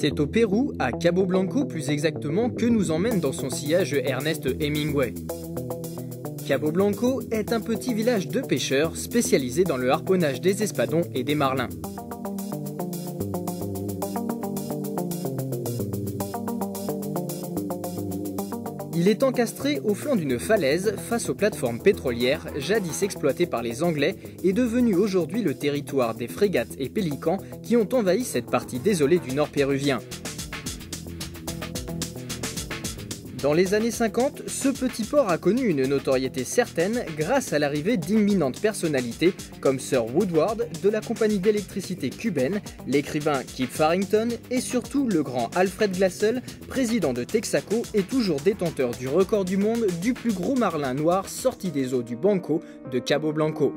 C'est au Pérou, à Cabo Blanco plus exactement, que nous emmène dans son sillage Ernest Hemingway. Cabo Blanco est un petit village de pêcheurs spécialisé dans le harponnage des espadons et des marlins. Il est encastré au flanc d'une falaise face aux plateformes pétrolières jadis exploitées par les Anglais et devenu aujourd'hui le territoire des frégates et pélicans qui ont envahi cette partie désolée du nord péruvien. Dans les années 50, ce petit port a connu une notoriété certaine grâce à l'arrivée d'imminentes personnalités comme Sir Woodward de la compagnie d'électricité cubaine, l'écrivain Kip Farrington et surtout le grand Alfred Glassell, président de Texaco et toujours détenteur du record du monde du plus gros marlin noir sorti des eaux du Banco de Cabo Blanco.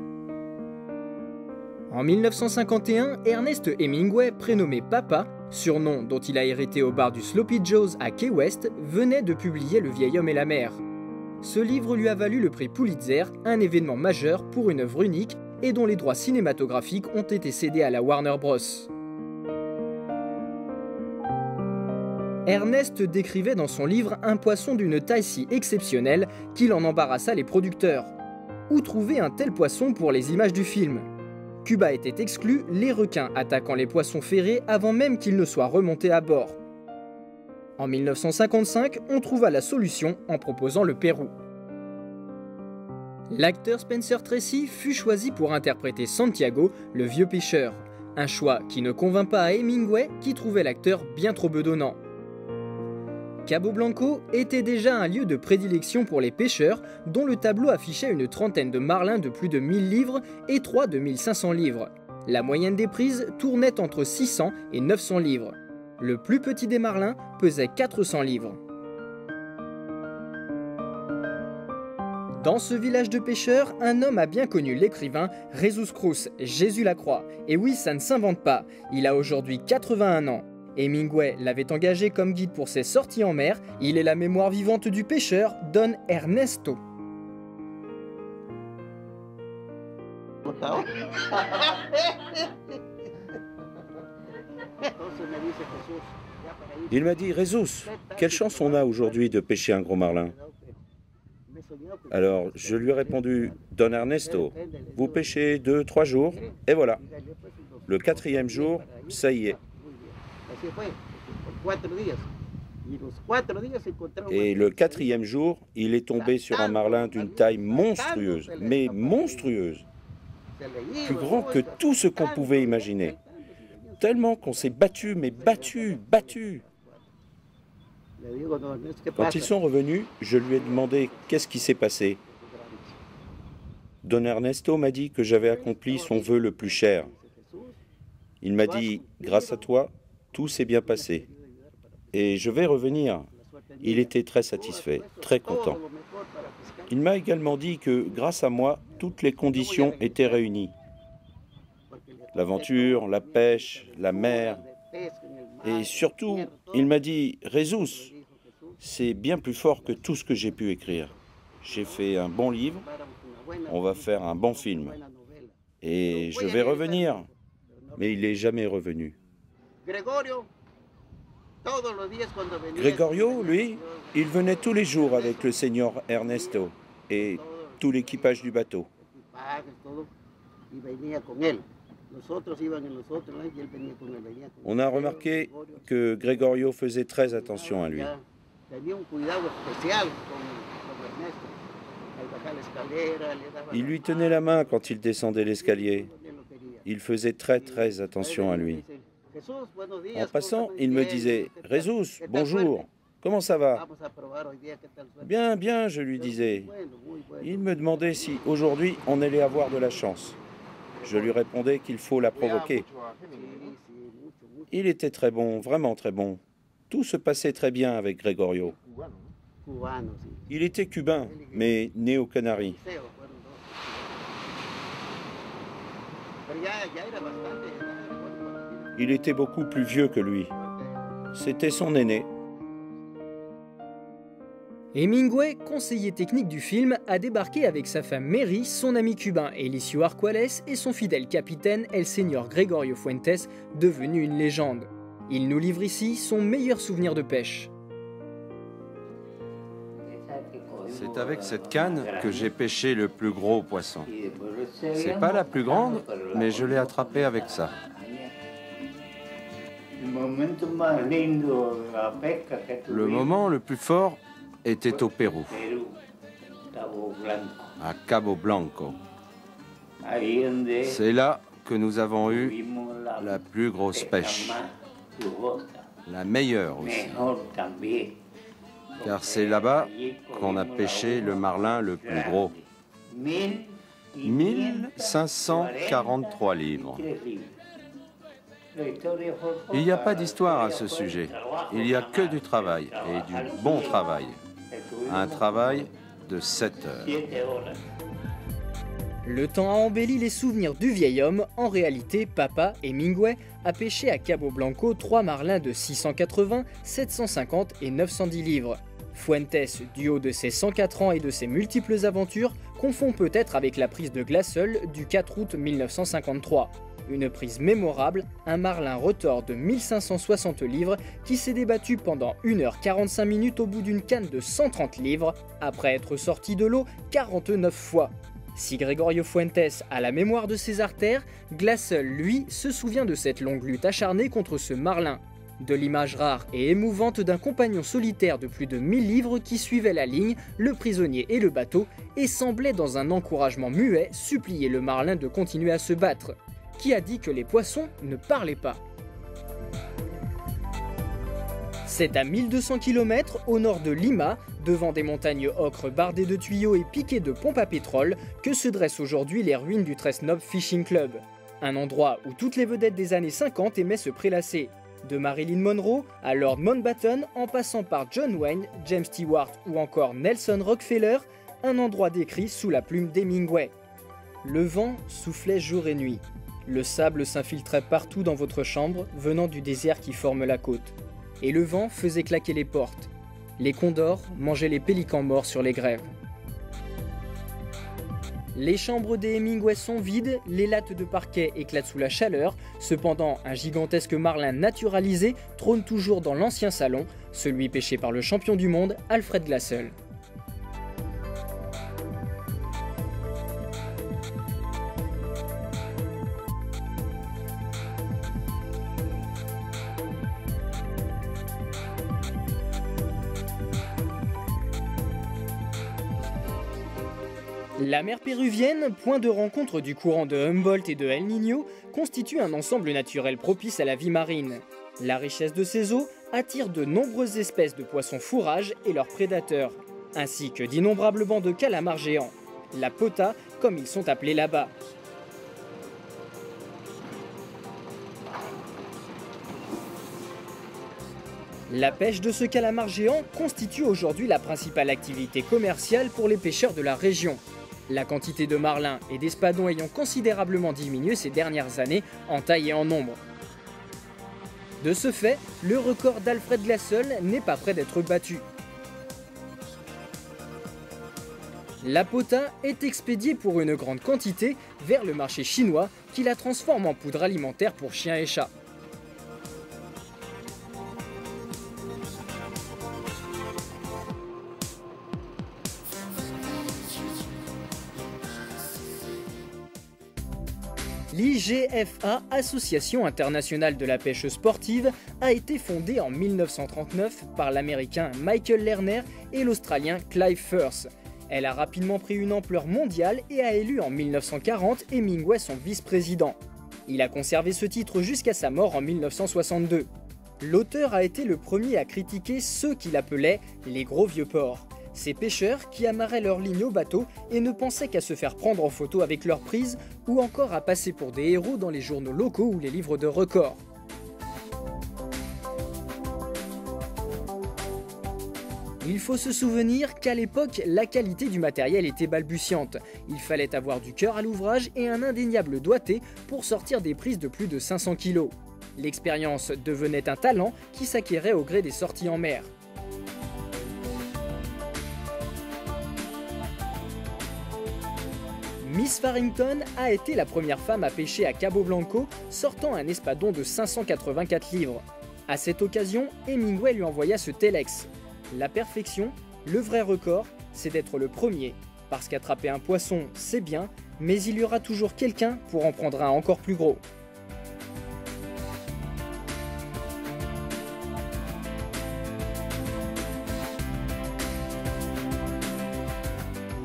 En 1951, Ernest Hemingway, prénommé Papa, surnom dont il a hérité au bar du Sloppy Joe's à Key West, venait de publier Le vieil homme et la mer. Ce livre lui a valu le prix Pulitzer, un événement majeur pour une œuvre unique et dont les droits cinématographiques ont été cédés à la Warner Bros. Ernest décrivait dans son livre un poisson d'une taille si exceptionnelle qu'il en embarrassa les producteurs. Où trouver un tel poisson pour les images du film ? Cuba était exclu, les requins attaquant les poissons ferrés avant même qu'ils ne soient remontés à bord. En 1955, on trouva la solution en proposant le Pérou. L'acteur Spencer Tracy fut choisi pour interpréter Santiago, le vieux pêcheur. Un choix qui ne convint pas à Hemingway, qui trouvait l'acteur bien trop bedonnant. Cabo Blanco était déjà un lieu de prédilection pour les pêcheurs, dont le tableau affichait une trentaine de marlins de plus de 1000 livres et 3 de 1500 livres. La moyenne des prises tournait entre 600 et 900 livres. Le plus petit des marlins pesait 400 livres. Dans ce village de pêcheurs, un homme a bien connu l'écrivain Jesus Cruz, Jésus Lacroix. Et oui, ça ne s'invente pas, il a aujourd'hui 81 ans. Hemingway l'avait engagé comme guide pour ses sorties en mer, il est la mémoire vivante du pêcheur Don Ernesto. Il m'a dit, Jesus, quelle chance on a aujourd'hui de pêcher un gros marlin. Alors je lui ai répondu, Don Ernesto, vous pêchez 2-3 jours, et voilà. Le 4e jour, ça y est. Et le 4e jour, il est tombé sur un marlin d'une taille monstrueuse, mais monstrueuse. Plus grand que tout ce qu'on pouvait imaginer. Tellement qu'on s'est battu, mais battu. Quand ils sont revenus, je lui ai demandé qu'est-ce qui s'est passé. Don Ernesto m'a dit que j'avais accompli son vœu le plus cher. Il m'a dit, grâce à toi, tout s'est bien passé. Et je vais revenir. Il était très satisfait, très content. Il m'a également dit que, grâce à moi, toutes les conditions étaient réunies. L'aventure, la pêche, la mer. Et surtout, il m'a dit, Jesus, c'est bien plus fort que tout ce que j'ai pu écrire. J'ai fait un bon livre, on va faire un bon film. Et je vais revenir. Mais il n'est jamais revenu. Gregorio, lui, il venait tous les jours avec le Seigneur Ernesto et tout l'équipage du bateau. On a remarqué que Gregorio faisait très attention à lui. Il lui tenait la main quand il descendait l'escalier. Il faisait très attention à lui. En passant, il me disait « Jesus, bonjour, comment ça va ?»« Bien, je lui disais. Il me demandait si aujourd'hui on allait avoir de la chance. Je lui répondais qu'il faut la provoquer. Il était très bon, vraiment très bon. Tout se passait très bien avec Gregorio. Il était cubain, mais né aux Canaries. Il était beaucoup plus vieux que lui. C'était son aîné. Hemingway, conseiller technique du film, a débarqué avec sa femme Mary, son ami cubain Eliseo Arcuales et son fidèle capitaine El Señor Gregorio Fuentes, devenu une légende. Il nous livre ici son meilleur souvenir de pêche. C'est avec cette canne que j'ai pêché le plus gros poisson. C'est pas la plus grande, mais je l'ai attrapé avec ça. Le moment le plus fort était au Pérou, à Cabo Blanco. C'est là que nous avons eu la plus grosse pêche, la meilleure aussi. Car c'est là-bas qu'on a pêché le marlin le plus gros. 1543 livres. Il n'y a pas d'histoire à ce sujet. Il n'y a que du travail, et du bon travail. Un travail de 7 heures. Le temps a embelli les souvenirs du vieil homme. En réalité, Papa Hemingway a pêché à Cabo Blanco 3 marlins de 680, 750 et 910 livres. Fuentes, du haut de ses 104 ans et de ses multiples aventures, confond peut-être avec la prise de Glaceul du 4 août 1953. Une prise mémorable, un marlin retors de 1560 livres qui s'est débattu pendant 1h45 minutes au bout d'une canne de 130 livres, après être sorti de l'eau 49 fois. Si Gregorio Fuentes a la mémoire de ses artères, Glaceul, lui, se souvient de cette longue lutte acharnée contre ce marlin. De l'image rare et émouvante d'un compagnon solitaire de plus de 1000 livres qui suivait la ligne, le prisonnier et le bateau, et semblait dans un encouragement muet supplier le marlin de continuer à se battre. Qui a dit que les poissons ne parlaient pas? C'est à 1200 km au nord de Lima, devant des montagnes ocre bardées de tuyaux et piquées de pompes à pétrole, que se dressent aujourd'hui les ruines du très snob Fishing Club. Un endroit où toutes les vedettes des années 50 aimaient se prélasser. De Marilyn Monroe à Lord Mountbatten, en passant par John Wayne, James Stewart ou encore Nelson Rockefeller, un endroit décrit sous la plume d'Hemingway. Le vent soufflait jour et nuit. Le sable s'infiltrait partout dans votre chambre, venant du désert qui forme la côte. Et le vent faisait claquer les portes. Les condors mangeaient les pélicans morts sur les grèves. Les chambres des Hemingway sont vides, les lattes de parquet éclatent sous la chaleur, cependant un gigantesque marlin naturalisé trône toujours dans l'ancien salon, celui pêché par le champion du monde, Alfred Glaceul. La mer péruvienne, point de rencontre du courant de Humboldt et de El Niño, constitue un ensemble naturel propice à la vie marine. La richesse de ses eaux attire de nombreuses espèces de poissons fourrages et leurs prédateurs, ainsi que d'innombrables bancs de calamars géants, la pota comme ils sont appelés là-bas. La pêche de ce calamar géant constitue aujourd'hui la principale activité commerciale pour les pêcheurs de la région. La quantité de marlins et d'espadons ayant considérablement diminué ces dernières années en taille et en nombre. De ce fait, le record d'Alfred Glaceul n'est pas près d'être battu. La pota est expédiée pour une grande quantité vers le marché chinois qui la transforme en poudre alimentaire pour chiens et chats. L'IGFA, Association internationale de la pêche sportive, a été fondée en 1939 par l'Américain Michael Lerner et l'Australien Clive Firth. Elle a rapidement pris une ampleur mondiale et a élu en 1940 Hemingway son vice-président. Il a conservé ce titre jusqu'à sa mort en 1962. L'auteur a été le premier à critiquer ceux qu'il appelait les gros vieux porcs. Ces pêcheurs qui amarraient leurs lignes au bateau et ne pensaient qu'à se faire prendre en photo avec leur prise ou encore à passer pour des héros dans les journaux locaux ou les livres de records. Il faut se souvenir qu'à l'époque, la qualité du matériel était balbutiante. Il fallait avoir du cœur à l'ouvrage et un indéniable doigté pour sortir des prises de plus de 500 kg. L'expérience devenait un talent qui s'acquérait au gré des sorties en mer. Miss Farrington a été la première femme à pêcher à Cabo Blanco, sortant un espadon de 584 livres. À cette occasion, Hemingway lui envoya ce telex. La perfection, le vrai record, c'est d'être le premier. Parce qu'attraper un poisson, c'est bien, mais il y aura toujours quelqu'un pour en prendre un encore plus gros.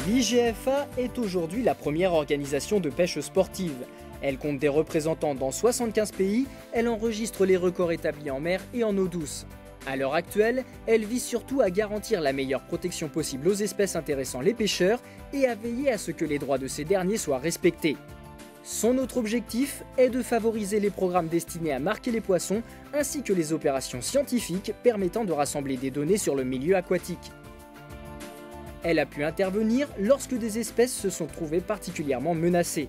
L'IGFA est aujourd'hui la première organisation de pêche sportive. Elle compte des représentants dans 75 pays, elle enregistre les records établis en mer et en eau douce. À l'heure actuelle, elle vise surtout à garantir la meilleure protection possible aux espèces intéressant les pêcheurs et à veiller à ce que les droits de ces derniers soient respectés. Son autre objectif est de favoriser les programmes destinés à marquer les poissons ainsi que les opérations scientifiques permettant de rassembler des données sur le milieu aquatique. Elle a pu intervenir lorsque des espèces se sont trouvées particulièrement menacées.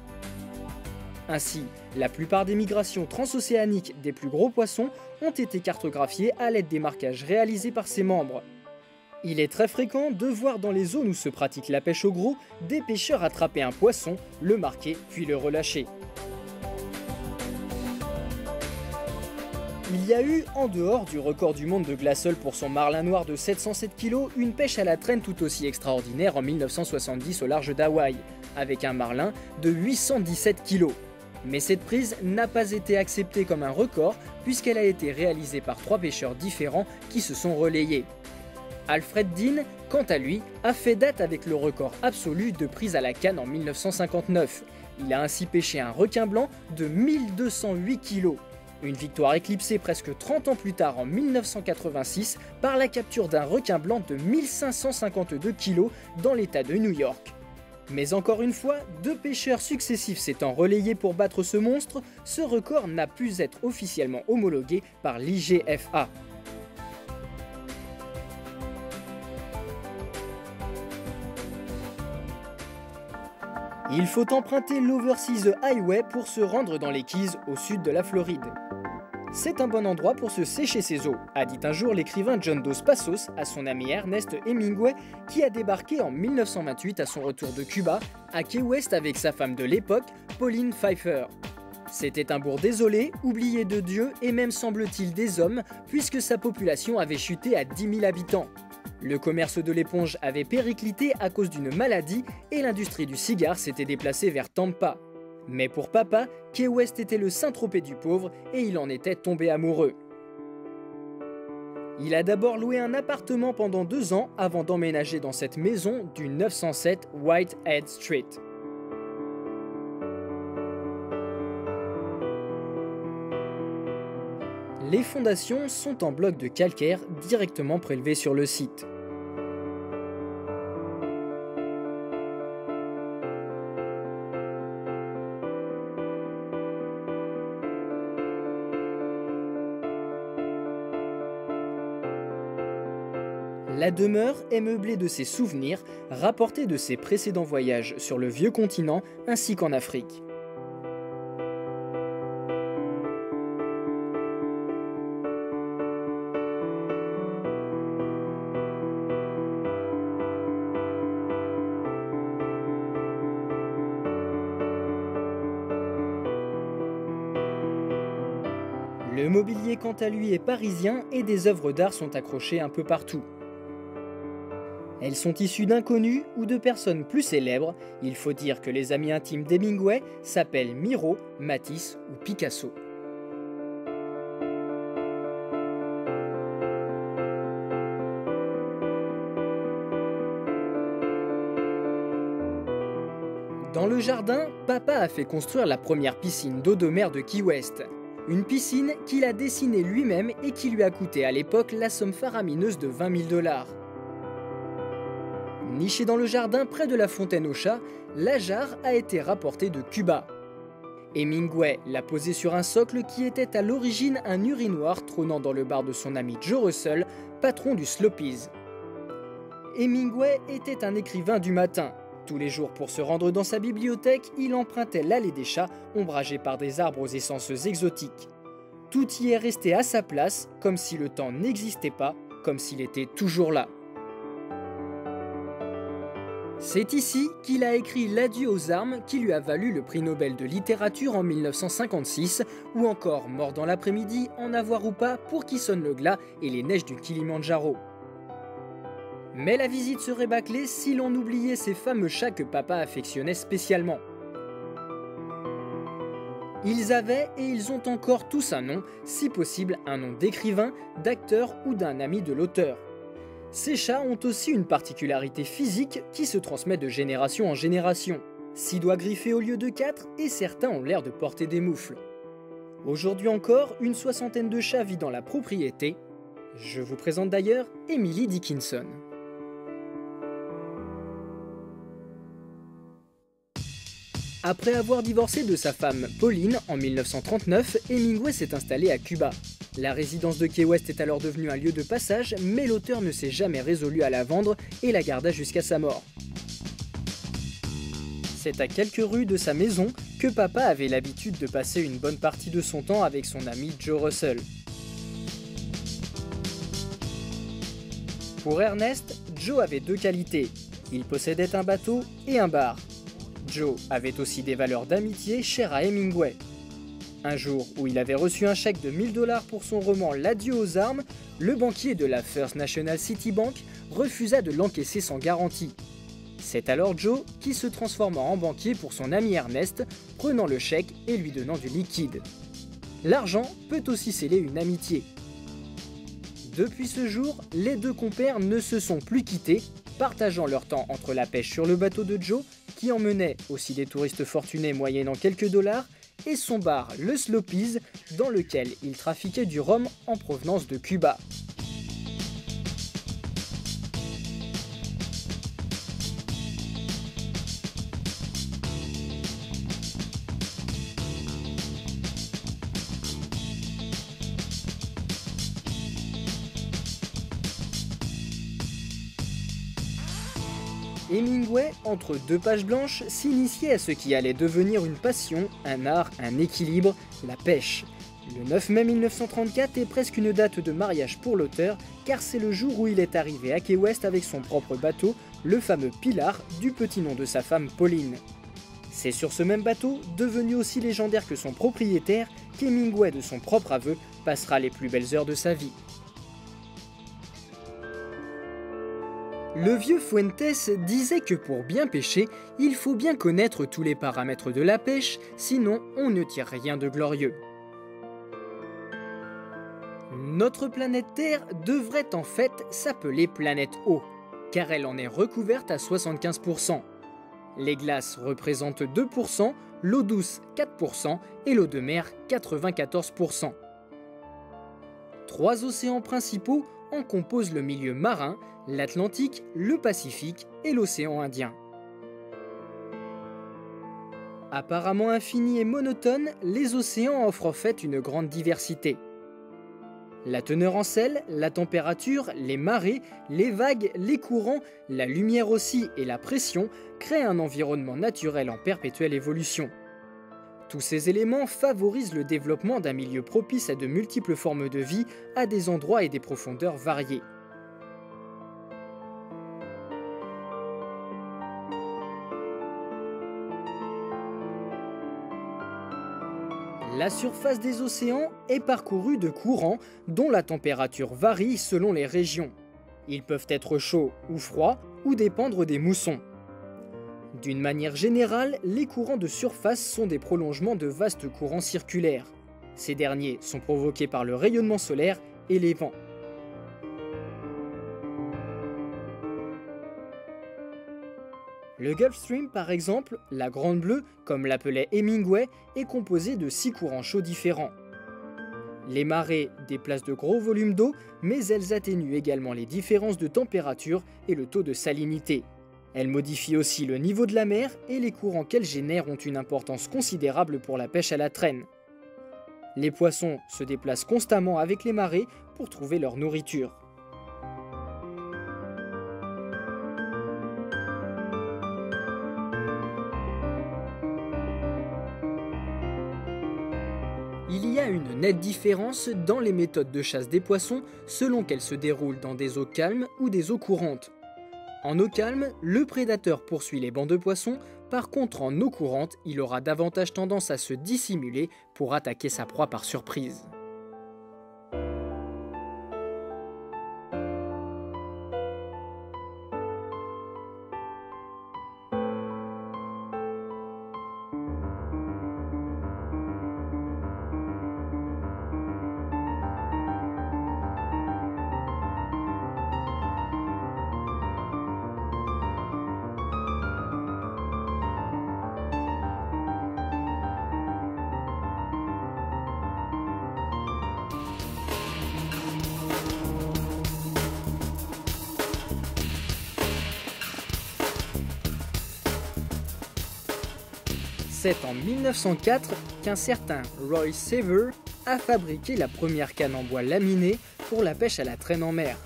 Ainsi, la plupart des migrations transocéaniques des plus gros poissons ont été cartographiées à l'aide des marquages réalisés par ses membres. Il est très fréquent de voir dans les zones où se pratique la pêche au gros, des pêcheurs attraper un poisson, le marquer puis le relâcher. Il y a eu, en dehors du record du monde de Glassol pour son marlin noir de 707 kg, une pêche à la traîne tout aussi extraordinaire en 1970 au large d'Hawaï, avec un marlin de 817 kg. Mais cette prise n'a pas été acceptée comme un record puisqu'elle a été réalisée par 3 pêcheurs différents qui se sont relayés. Alfred Dean, quant à lui, a fait date avec le record absolu de prise à la canne en 1959. Il a ainsi pêché un requin blanc de 1208 kg. Une victoire éclipsée presque 30 ans plus tard en 1986 par la capture d'un requin blanc de 1552 kg dans l'état de New York. Mais encore une fois, 2 pêcheurs successifs s'étant relayés pour battre ce monstre, ce record n'a pu être officiellement homologué par l'IGFA. Il faut emprunter l'Overseas Highway pour se rendre dans les Keys au sud de la Floride. C'est un bon endroit pour se sécher ses eaux, a dit un jour l'écrivain John Dos Passos à son ami Ernest Hemingway qui a débarqué en 1928 à son retour de Cuba, à Key West avec sa femme de l'époque, Pauline Pfeiffer. C'était un bourg désolé, oublié de Dieu et même semble-t-il des hommes, puisque sa population avait chuté à 10 000 habitants. Le commerce de l'éponge avait périclité à cause d'une maladie et l'industrie du cigare s'était déplacée vers Tampa. Mais pour papa, Key West était le Saint-Tropez du pauvre et il en était tombé amoureux. Il a d'abord loué un appartement pendant 2 ans avant d'emménager dans cette maison du 907 Whitehead Street. Les fondations sont en blocs de calcaire directement prélevés sur le site. La demeure est meublée de ses souvenirs rapportés de ses précédents voyages sur le vieux continent ainsi qu'en Afrique. Le mobilier quant à lui est parisien et des œuvres d'art sont accrochées un peu partout. Elles sont issues d'inconnus ou de personnes plus célèbres. Il faut dire que les amis intimes d'Hemingway s'appellent Miro, Matisse ou Picasso. Dans le jardin, papa a fait construire la première piscine d'eau de mer de Key West. Une piscine qu'il a dessinée lui-même et qui lui a coûté à l'époque la somme faramineuse de 20 000 $. Nichée dans le jardin près de la fontaine aux chats, la jarre a été rapportée de Cuba. Hemingway l'a posée sur un socle qui était à l'origine un urinoir trônant dans le bar de son ami Joe Russell, patron du Sloppy's. Hemingway était un écrivain du matin. Tous les jours pour se rendre dans sa bibliothèque, il empruntait l'allée des chats, ombragée par des arbres aux essences exotiques. Tout y est resté à sa place, comme si le temps n'existait pas, comme s'il était toujours là. C'est ici qu'il a écrit L'adieu aux armes qui lui a valu le prix Nobel de littérature en 1956 ou encore Mort dans l'après-midi, En avoir ou pas pour Qui sonne le glas et Les neiges du Kilimandjaro. Mais la visite serait bâclée si l'on oubliait ces fameux chats que papa affectionnait spécialement. Ils avaient et ils ont encore tous un nom, si possible un nom d'écrivain, d'acteur ou d'un ami de l'auteur. Ces chats ont aussi une particularité physique qui se transmet de génération en génération. 6 doigts griffés au lieu de 4 et certains ont l'air de porter des moufles. Aujourd'hui encore, une soixantaine de chats vit dans la propriété. Je vous présente d'ailleurs Emily Dickinson. Après avoir divorcé de sa femme Pauline en 1939, Hemingway s'est installé à Cuba. La résidence de Key West est alors devenue un lieu de passage, mais l'auteur ne s'est jamais résolu à la vendre et la garda jusqu'à sa mort. C'est à quelques rues de sa maison que papa avait l'habitude de passer une bonne partie de son temps avec son ami Joe Russell. Pour Ernest, Joe avait 2 qualités. Il possédait un bateau et un bar. Joe avait aussi des valeurs d'amitié chères à Hemingway. Un jour où il avait reçu un chèque de 1000 $ pour son roman L'adieu aux armes, le banquier de la First National City Bank refusa de l'encaisser sans garantie. C'est alors Joe qui se transforma en banquier pour son ami Ernest, prenant le chèque et lui donnant du liquide. L'argent peut aussi sceller une amitié. Depuis ce jour, les 2 compères ne se sont plus quittés, partageant leur temps entre la pêche sur le bateau de Joe, qui emmenait aussi des touristes fortunés moyennant quelques dollars, et son bar, le Sloppy's, dans lequel il trafiquait du rhum en provenance de Cuba. Hemingway, entre 2 pages blanches, s'initiait à ce qui allait devenir une passion, un art, un équilibre, la pêche. Le 9 mai 1934 est presque une date de mariage pour l'auteur, car c'est le jour où il est arrivé à Key West avec son propre bateau, le fameux Pilar, du petit nom de sa femme Pauline. C'est sur ce même bateau, devenu aussi légendaire que son propriétaire, qu'Hemingway, de son propre aveu, passera les plus belles heures de sa vie. Le vieux Fuentes disait que pour bien pêcher, il faut bien connaître tous les paramètres de la pêche, sinon on ne tire rien de glorieux. Notre planète Terre devrait en fait s'appeler planète eau, car elle en est recouverte à 75%. Les glaces représentent 2%, l'eau douce 4% et l'eau de mer 94%. 3 océans principaux en composent le milieu marin, l'Atlantique, le Pacifique et l'océan Indien. Apparemment infinis et monotones, les océans offrent en fait une grande diversité. La teneur en sel, la température, les marées, les vagues, les courants, la lumière aussi et la pression créent un environnement naturel en perpétuelle évolution. Tous ces éléments favorisent le développement d'un milieu propice à de multiples formes de vie à des endroits et des profondeurs variées. La surface des océans est parcourue de courants dont la température varie selon les régions. Ils peuvent être chauds ou froids ou dépendre des moussons. D'une manière générale, les courants de surface sont des prolongements de vastes courants circulaires. Ces derniers sont provoqués par le rayonnement solaire et les vents. Le Gulf Stream, par exemple, la Grande Bleue, comme l'appelait Hemingway, est composé de 6 courants chauds différents. Les marées déplacent de gros volumes d'eau, mais elles atténuent également les différences de température et le taux de salinité. Elles modifient aussi le niveau de la mer et les courants qu'elles génèrent ont une importance considérable pour la pêche à la traîne. Les poissons se déplacent constamment avec les marées pour trouver leur nourriture. Il y a une nette différence dans les méthodes de chasse des poissons selon qu'elles se déroulent dans des eaux calmes ou des eaux courantes. En eau calme, le prédateur poursuit les bancs de poissons, par contre en eau courante, il aura davantage tendance à se dissimuler pour attaquer sa proie par surprise. C'est en 1904 qu'un certain Roy Sever a fabriqué la première canne en bois laminé pour la pêche à la traîne en mer.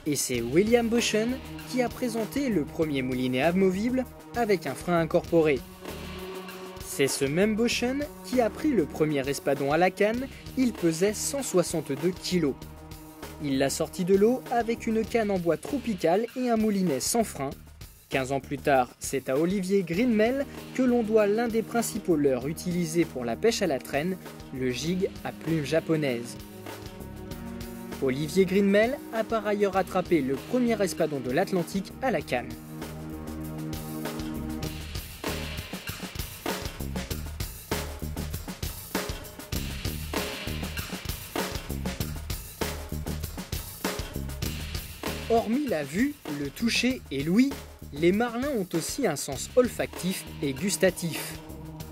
Et c'est William Boschen qui a présenté le premier moulinet amovible avec un frein incorporé. C'est ce même Boschen qui a pris le premier espadon à la canne, il pesait 162 kg. Il l'a sorti de l'eau avec une canne en bois tropical et un moulinet sans frein. 15 ans plus tard, c'est à Olivier Greenmel que l'on doit l'un des principaux leurres utilisés pour la pêche à la traîne, le jig à plume japonaise. Olivier Greenmel a par ailleurs attrapé le premier espadon de l'Atlantique à la canne. Hormis la vue, le toucher et l'ouïe, les marlins ont aussi un sens olfactif et gustatif.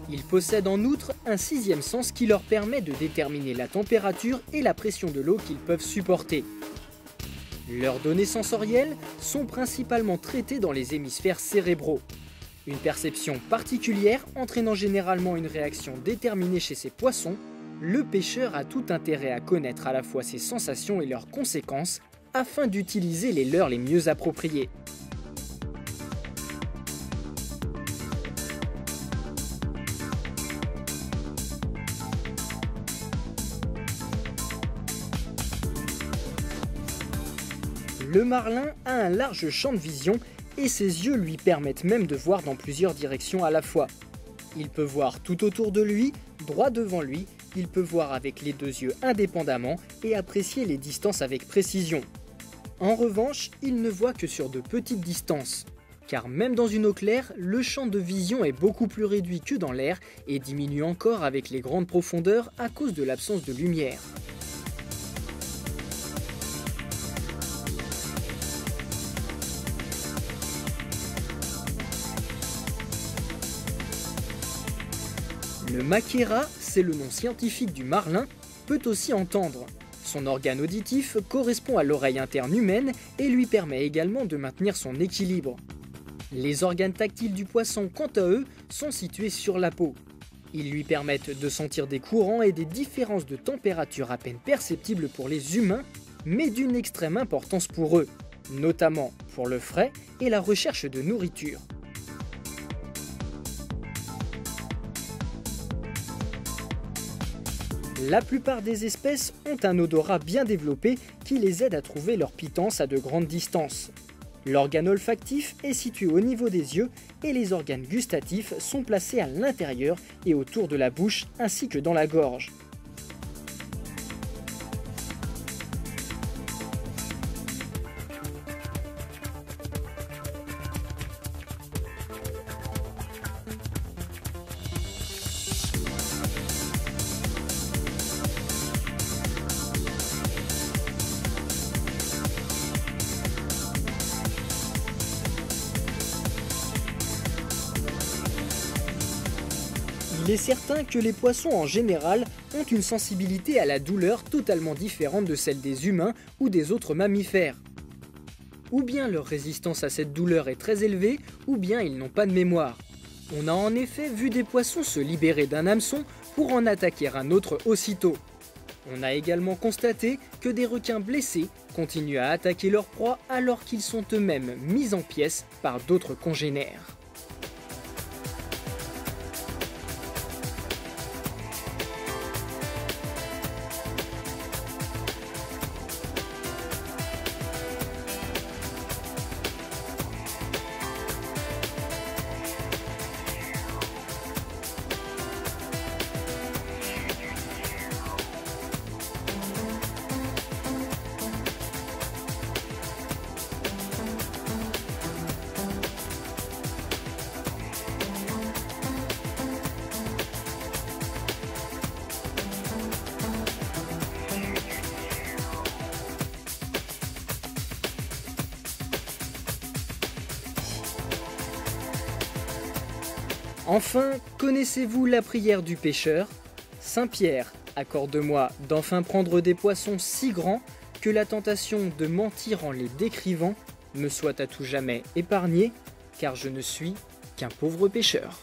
Ils possèdent en outre un sixième sens qui leur permet de déterminer la température et la pression de l'eau qu'ils peuvent supporter. Leurs données sensorielles sont principalement traitées dans les hémisphères cérébraux. Une perception particulière entraînant généralement une réaction déterminée chez ces poissons, le pêcheur a tout intérêt à connaître à la fois ses sensations et leurs conséquences afin d'utiliser les leurres les mieux appropriés. Le marlin a un large champ de vision et ses yeux lui permettent même de voir dans plusieurs directions à la fois. Il peut voir tout autour de lui, droit devant lui, il peut voir avec les deux yeux indépendamment et apprécier les distances avec précision. En revanche, il ne voit que sur de petites distances, car même dans une eau claire, le champ de vision est beaucoup plus réduit que dans l'air et diminue encore avec les grandes profondeurs à cause de l'absence de lumière. Le makera, c'est le nom scientifique du marlin, peut aussi entendre. Son organe auditif correspond à l'oreille interne humaine et lui permet également de maintenir son équilibre. Les organes tactiles du poisson, quant à eux, sont situés sur la peau. Ils lui permettent de sentir des courants et des différences de température à peine perceptibles pour les humains, mais d'une extrême importance pour eux, notamment pour le frais et la recherche de nourriture. La plupart des espèces ont un odorat bien développé qui les aide à trouver leur pitance à de grandes distances. L'organe olfactif est situé au niveau des yeux et les organes gustatifs sont placés à l'intérieur et autour de la bouche ainsi que dans la gorge. Il est certain que les poissons en général ont une sensibilité à la douleur totalement différente de celle des humains ou des autres mammifères. Ou bien leur résistance à cette douleur est très élevée, ou bien ils n'ont pas de mémoire. On a en effet vu des poissons se libérer d'un hameçon pour en attaquer un autre aussitôt. On a également constaté que des requins blessés continuent à attaquer leur proie alors qu'ils sont eux-mêmes mis en pièces par d'autres congénères. Enfin, connaissez-vous la prière du pêcheur? Saint Pierre, accorde-moi d'enfin prendre des poissons si grands que la tentation de mentir en les décrivant me soit à tout jamais épargnée, car je ne suis qu'un pauvre pêcheur.